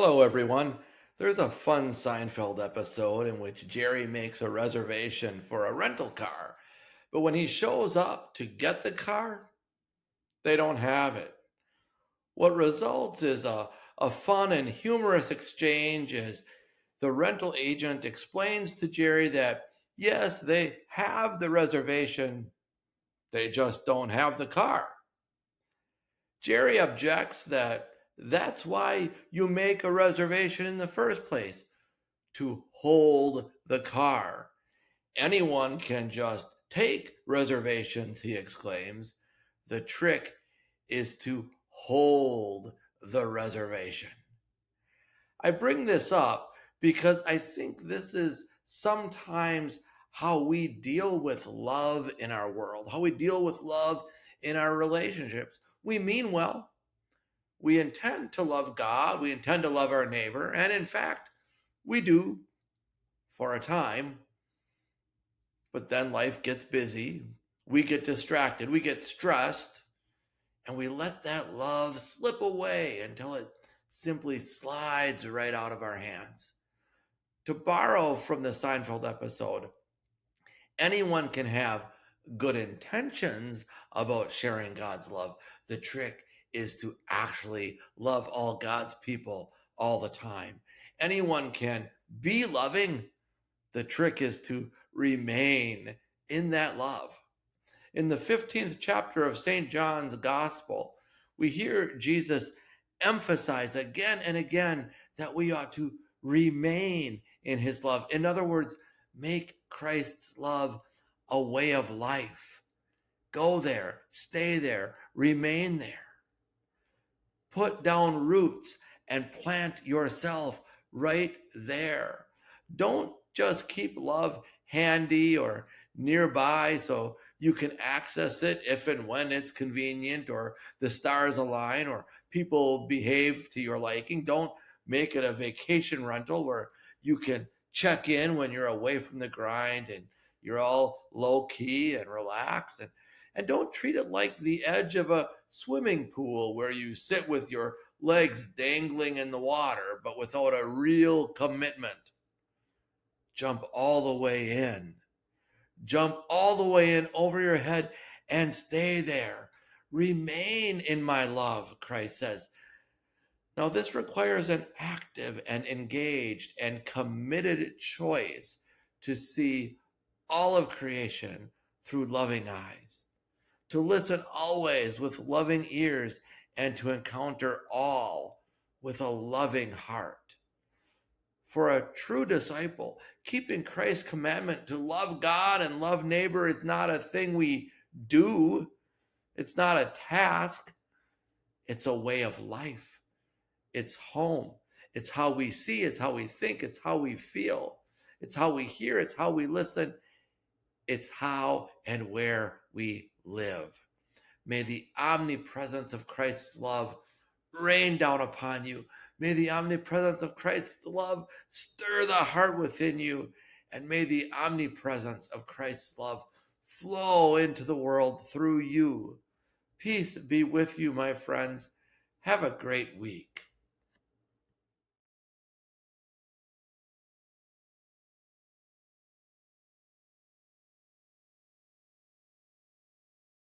Hello, everyone. There's a fun Seinfeld episode in which Jerry makes a reservation for a rental car, but when he shows up to get the car, they don't have it. What results is a fun and humorous exchange as the rental agent explains to Jerry that, yes, they have the reservation, they just don't have the car. Jerry objects that that's why you make a reservation in the first place to hold the car. Anyone can just take reservations, he exclaims. The trick is to hold the reservation. I bring this up because I think this is sometimes how we deal with love in our world, how we deal with love in our relationships. We mean well, we intend to love God, we intend to love our neighbor, and in fact, we do for a time, but then life gets busy. We get distracted, we get stressed, and we let that love slip away until it simply slides right out of our hands. To borrow from the Seinfeld episode, anyone can have good intentions about sharing God's love. The trick is to actually love all God's people all the time. Anyone can be loving. The trick is to remain in that love. In the 15th chapter of St. John's Gospel, we hear Jesus emphasize again and again that we ought to remain in his love. In other words, make Christ's love a way of life. Go there, stay there, remain there. Put down roots and plant yourself right there. Don't just keep love handy or nearby so you can access it if and when it's convenient or the stars align or people behave to your liking. Don't make it a vacation rental where you can check in when you're away from the grind and you're all low key and relaxed. And don't treat it like the edge of a swimming pool where you sit with your legs dangling in the water, but without a real commitment. Jump all the way in. Jump all the way in over your head and stay there. Remain in my love, Christ says. Now, this requires an active and engaged and committed choice to see all of creation through loving eyes, to listen always with loving ears, and to encounter all with a loving heart. For a true disciple, keeping Christ's commandment to love God and love neighbor is not a thing we do, it's not a task, it's a way of life. It's home. It's how we see, it's how we think, it's how we feel, it's how we hear, it's how we listen, it's how and where we live. May the omnipresence of Christ's love rain down upon you. May the omnipresence of Christ's love stir the heart within you. And may the omnipresence of Christ's love flow into the world through you. Peace be with you, my friends. Have a great week.